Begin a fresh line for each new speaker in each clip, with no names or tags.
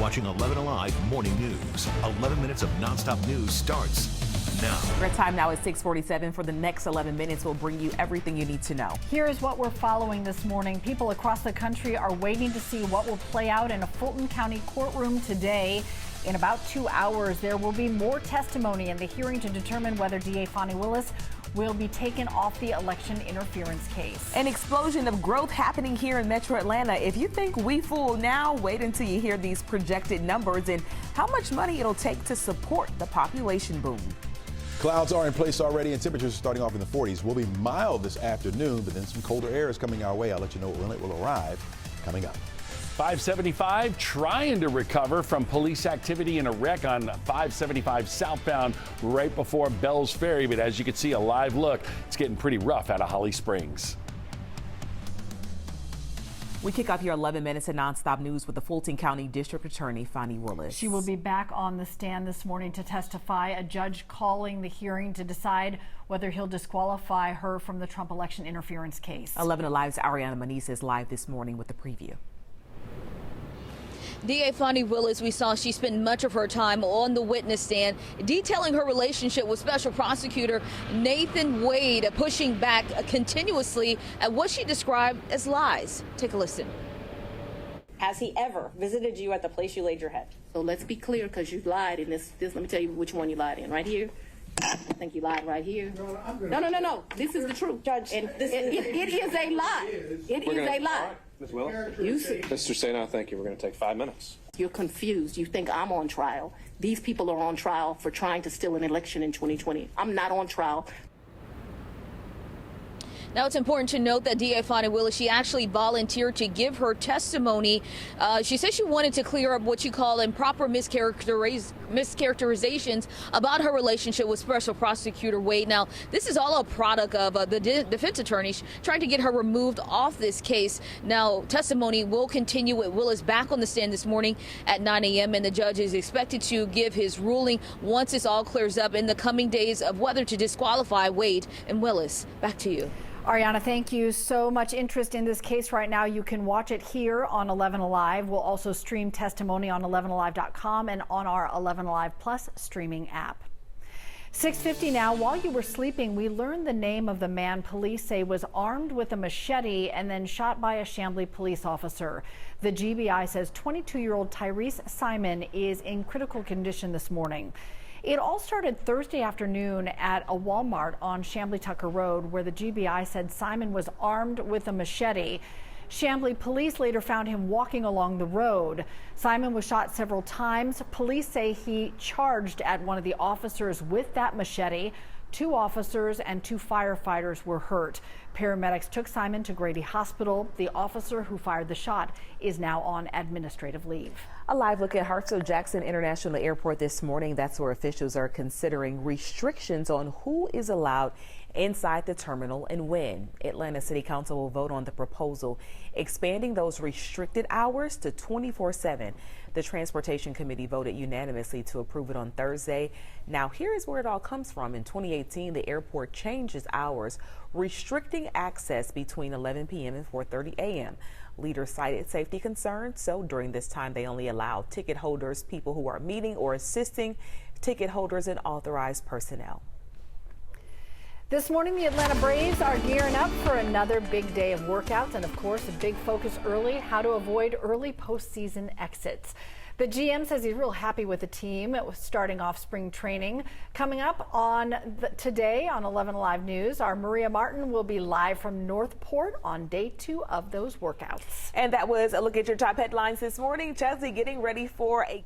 watching 11 Alive Morning News. 11 minutes of nonstop news starts now.
Our time now is 6:47. For the next 11 minutes, we'll bring you everything you need to know.
Here's what we're following this morning. People across the country are waiting to see what will play out in a Fulton County courtroom today. In about 2 hours, there will be more testimony in the hearing to determine whether DA Fani Willis will be taken off the election interference case.
An explosion of growth happening here in Metro Atlanta. If you think we fool now, wait until you hear these projected numbers and how much money it'll take to support the population boom.
Clouds are in place already and temperatures are starting off in the 40s. We'll be mild this afternoon, but then some colder air is coming our way. I'll let you know when it will arrive coming up.
575 trying to recover from police activity in a wreck on 575 southbound right before Bells Ferry. But as you can see, a live look, it's getting pretty rough out of Holly Springs.
We kick off your 11 minutes of nonstop news with the Fulton County District Attorney, Fani Willis.
She will be back on the stand this morning to testify. A judge calling the hearing to decide whether he'll disqualify her from the Trump election interference case.
11 Alive's Ariana Maniz is live this morning with the preview.
DA Fani Willis, we saw she spent much of her time on the witness stand detailing her relationship with Special Prosecutor Nathan Wade, pushing back continuously at what she described as lies. Take a listen.
Has he ever visited you at the place you laid your head?
So let's be clear, because you lied in this. Let me tell you which one you lied in. Right here. I think you lied right here. No. This is the truth, Judge. And it is a lie. It is a lie.
Ms. Willis? Mr. Sena, thank you. We're going to take 5 minutes.
You're confused. You think I'm on trial. These people are on trial for trying to steal an election in 2020. I'm not on trial.
Now, it's important to note that DA Fani Willis, she actually volunteered to give her testimony. She said she wanted to clear up what she called improper mischaracterizations about her relationship with Special Prosecutor Wade. Now, this is all a product of the defense attorneys trying to get her removed off this case. Now, testimony will continue with Willis back on the stand this morning at 9 a.m. and the judge is expected to give his ruling once this all clears up in the coming days of whether to disqualify Wade and Willis. Back to you.
Ariana, thank you. So much interest in this case right now. You can watch it here on 11 Alive. We'll also stream testimony on 11alive.com and on our 11 Alive Plus streaming app. 6:50 now. While you were sleeping, we learned the name of the man police say was armed with a machete and then shot by a Chamblee police officer. The GBI says 22-year-old Tyrese Simon is in critical condition this morning. It all started Thursday afternoon at a Walmart on Chamblee Tucker Road, where the GBI said Simon was armed with a machete. Chamblee police later found him walking along the road. Simon was shot several times. Police say he charged at one of the officers with that machete. 2 officers and 2 firefighters were hurt. Paramedics took Simon to Grady Hospital. The officer who fired the shot is now on administrative leave.
A live look at Hartsfield-Jackson International Airport this morning. That's where officials are considering restrictions on who is allowed inside the terminal and when. Atlanta City Council will vote on the proposal expanding those restricted hours to 24/7. The Transportation Committee voted unanimously to approve it on Thursday. Now, here is where it all comes from. In 2018, the airport changed its hours, restricting access between 11 p.m. and 4:30 a.m. Leaders cited safety concerns, so during this time, they only allow ticket holders, people who are meeting or assisting ticket holders, and authorized personnel.
This morning, the Atlanta Braves are gearing up for another big day of workouts and, of course, a big focus early, how to avoid early postseason exits. The GM says he's real happy with the team starting off spring training. Coming up on today on 11 Alive News, our Maria Martin will be live from Northport on day 2 of those workouts.
And that was a look at your top headlines this morning. Chelsea getting ready for a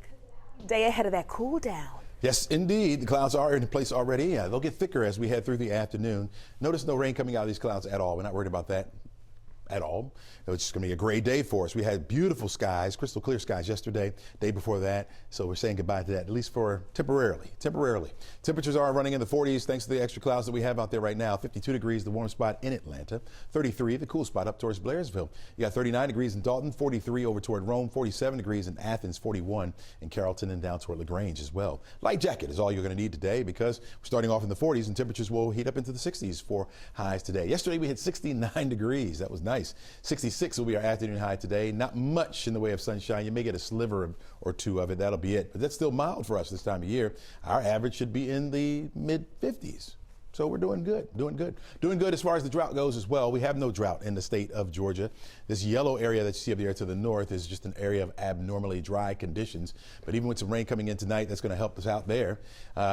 day ahead of that cool down.
Yes, indeed. The clouds are in place already. They'll get thicker as we head through the afternoon. Notice no rain coming out of these clouds at all. We're not worried about that at all. It's just going to be a great day for us. We had beautiful skies, crystal clear skies yesterday, day before that. So we're saying goodbye to that, at least for temporarily. Temperatures are running in the 40s thanks to the extra clouds that we have out there right now. 52 degrees, the warm spot in Atlanta. 33, the cool spot up towards Blairsville. You got 39 degrees in Dalton, 43 over toward Rome, 47 degrees in Athens, 41 in Carrollton and down toward LaGrange as well. Light jacket is all you're going to need today because we're starting off in the 40s and temperatures will heat up into the 60s for highs today. Yesterday we hit 69 degrees. That was nice. nice. 66 will be our afternoon high today. Not much in the way of sunshine. You may get a sliver or two of it. That'll be it. But that's still mild for us this time of year. Our average should be in the mid-50s. So we're doing good, doing good as far as the drought goes as well. We have no drought in the state of Georgia. This yellow area that you see up there to the north is just an area of abnormally dry conditions. But even with some rain coming in tonight, that's going to help us out there.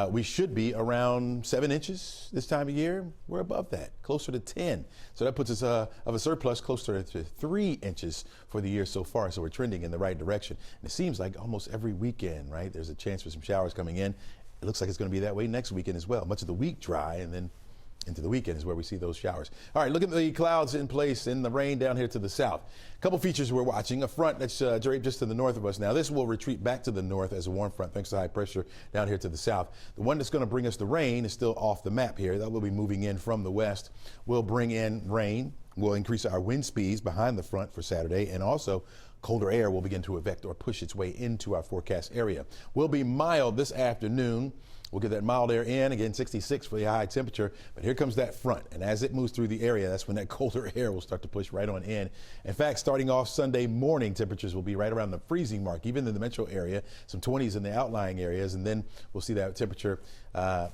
We should be around 7 inches this time of year. We're above that, closer to 10. So that puts us of a surplus closer to 3 inches for the year so far. So we're trending in the right direction. And it seems like almost every weekend, right, there's a chance for some showers coming in. It looks like it's going to be that way next weekend as well. Much of the week dry, and then into the weekend is where we see those showers. All right, look at the clouds in place and the rain down here to the south. A couple features we're watching. A front that's draped just to the north of us now. This will retreat back to the north as a warm front thanks to high pressure down here to the south. The one that's going to bring us the rain is still off the map here. That will be moving in from the west. We'll bring in rain. We'll increase our wind speeds behind the front for Saturday, and also colder air will begin to evac or push its way into our forecast area. We'll be mild this afternoon. We'll get that mild air in, again 66 for the high temperature, but here comes that front, and as it moves through the area, that's when that colder air will start to push right on in. In fact, starting off Sunday morning, temperatures will be right around the freezing mark, even in the metro area, some 20s in the outlying areas, and then we'll see that temperature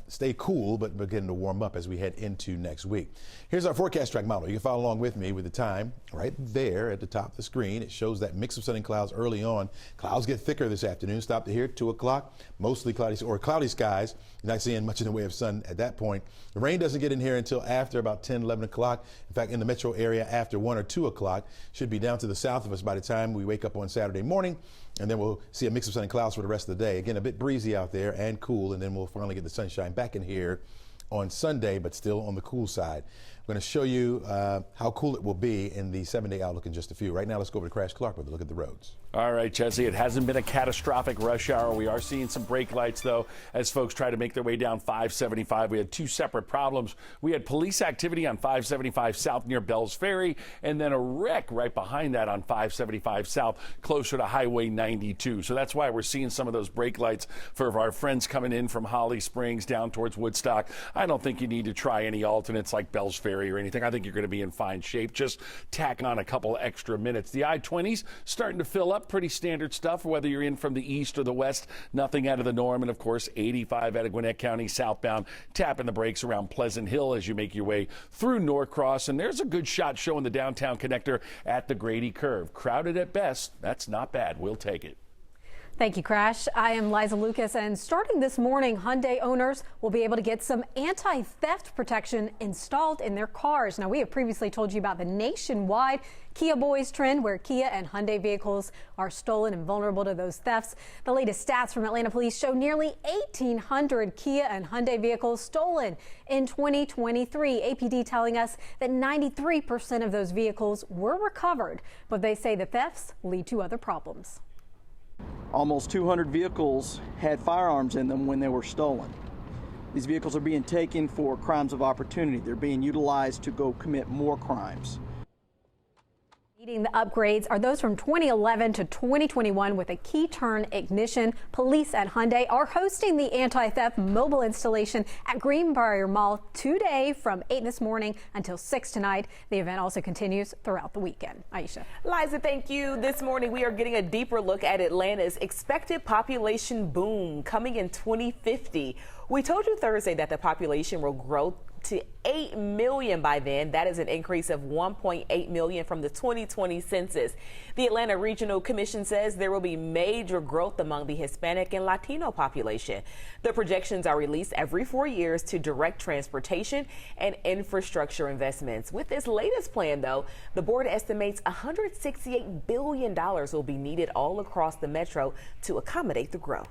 stay cool but begin to warm up as we head into next week. Here's our forecast track model. You can follow along with me with the time right there at the top of the screen. It shows that mix of sun and clouds early on. Clouds get thicker this afternoon. Stop to here, 2 o'clock, mostly cloudy skies. You're not seeing much in the way of sun at that point. The rain doesn't get in here until after about 10, 11 o'clock. In fact, in the metro area after 1 or 2 o'clock, should be down to the south of us by the time we wake up on Saturday morning. And then we'll see a mix of sun and clouds for the rest of the day. Again, a bit breezy out there and cool, and then we'll finally get the sunshine back in here on Sunday, but still on the cool side. I'm going to show you how cool it will be in the 7-day outlook in just a few. Right now, let's go over to Crash Clark with a look at the roads.
All right, Jesse, it hasn't been a catastrophic rush hour. We are seeing some brake lights, though, as folks try to make their way down 575. We had 2 separate problems. We had police activity on 575 South near Bells Ferry, and then a wreck right behind that on 575 South, closer to Highway 92. So that's why we're seeing some of those brake lights for our friends coming in from Holly Springs down towards Woodstock. I don't think you need to try any alternates like Bells Ferry or anything. I think you're going to be in fine shape. Just tack on a couple extra minutes. The I-20's starting to fill up. Pretty standard stuff, whether you're in from the east or the west. Nothing out of the norm. And, of course, 85 out of Gwinnett County southbound, tapping the brakes around Pleasant Hill as you make your way through Norcross. And there's a good shot showing the downtown connector at the Grady Curve. Crowded at best. That's not bad. We'll take it.
Thank you, Crash. I am Liza Lucas, and starting this morning, Hyundai owners will be able to get some anti-theft protection installed in their cars. Now, we have previously told you about the nationwide Kia Boys trend, where Kia and Hyundai vehicles are stolen and vulnerable to those thefts. The latest stats from Atlanta police show nearly 1,800 Kia and Hyundai vehicles stolen in 2023. APD telling us that 93% of those vehicles were recovered, but they say the thefts lead to other problems.
Almost 200 vehicles had firearms in them when they were stolen. These vehicles are being taken for crimes of opportunity. They're being utilized to go commit more crimes.
Leading the upgrades are those from 2011 to 2021 with a key turn ignition. Police at Hyundai are hosting the anti-theft mobile installation at Greenbrier Mall today from 8 this morning until 6 tonight. The event also continues throughout the weekend. Aisha.
Liza, thank you. This morning we are getting a deeper look at Atlanta's expected population boom coming in 2050. We told you Thursday that the population will grow to 8 million by then. That is an increase of 1.8 million from the 2020 census. The Atlanta Regional Commission says there will be major growth among the Hispanic and Latino population. The projections are released every 4 years to direct transportation and infrastructure investments. With this latest plan, though, the board estimates $168 billion will be needed all across the metro to accommodate the growth.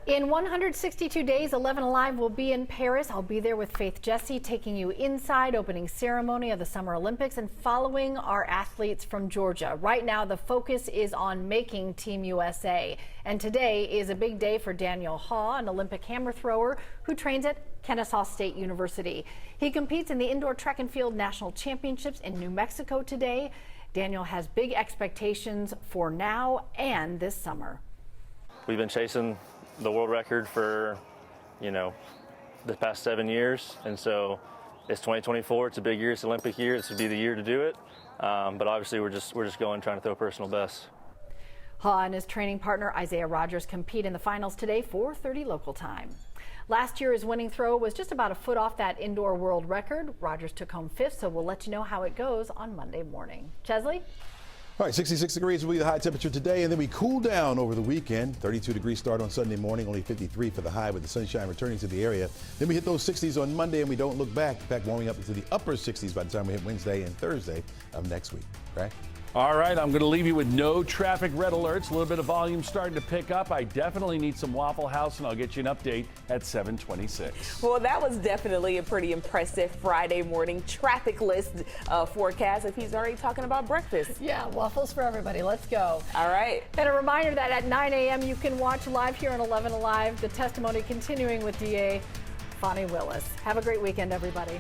In 162 days, 11 Alive will be in Paris. I'll be there with Faith Jesse, taking you inside opening ceremony of the Summer Olympics and following our athletes from Georgia. Right now, the focus is on making Team USA. And today is a big day for Daniel Haw, an Olympic hammer thrower who trains at Kennesaw State University. He competes in the indoor track and field national championships in New Mexico today. Daniel has big expectations for now and this summer.
We've been chasing the world record for, the past 7 years. And so it's 2024. It's a big year. It's an Olympic year. This would be the year to do it. But obviously, we're just going, trying to throw personal best.
Ha and his training partner Isaiah Rogers compete in the finals today, 4:30 local time. Last year, his winning throw was just about a foot off that indoor world record. Rogers took home 5th, so we'll let you know how it goes on Monday morning. Chesley?
All right, 66 degrees will be the high temperature today, and then we cool down over the weekend. 32 degrees start on Sunday morning, only 53 for the high with the sunshine returning to the area. Then we hit those 60s on Monday, and we don't look back. In fact, warming up into the upper 60s by the time we hit Wednesday and Thursday of next week. Right?
All right, I'm going to leave you with no traffic red alerts. A little bit of volume starting to pick up. I definitely need some Waffle House, and I'll get you an update at 7:26.
Well, that was definitely a pretty impressive Friday morning traffic list forecast if he's already talking about breakfast.
Yeah, waffles for everybody. Let's go.
All right.
And a reminder that at 9 a.m. you can watch live here on 11 Alive, the testimony continuing with DA Fonnie Willis. Have a great weekend, everybody.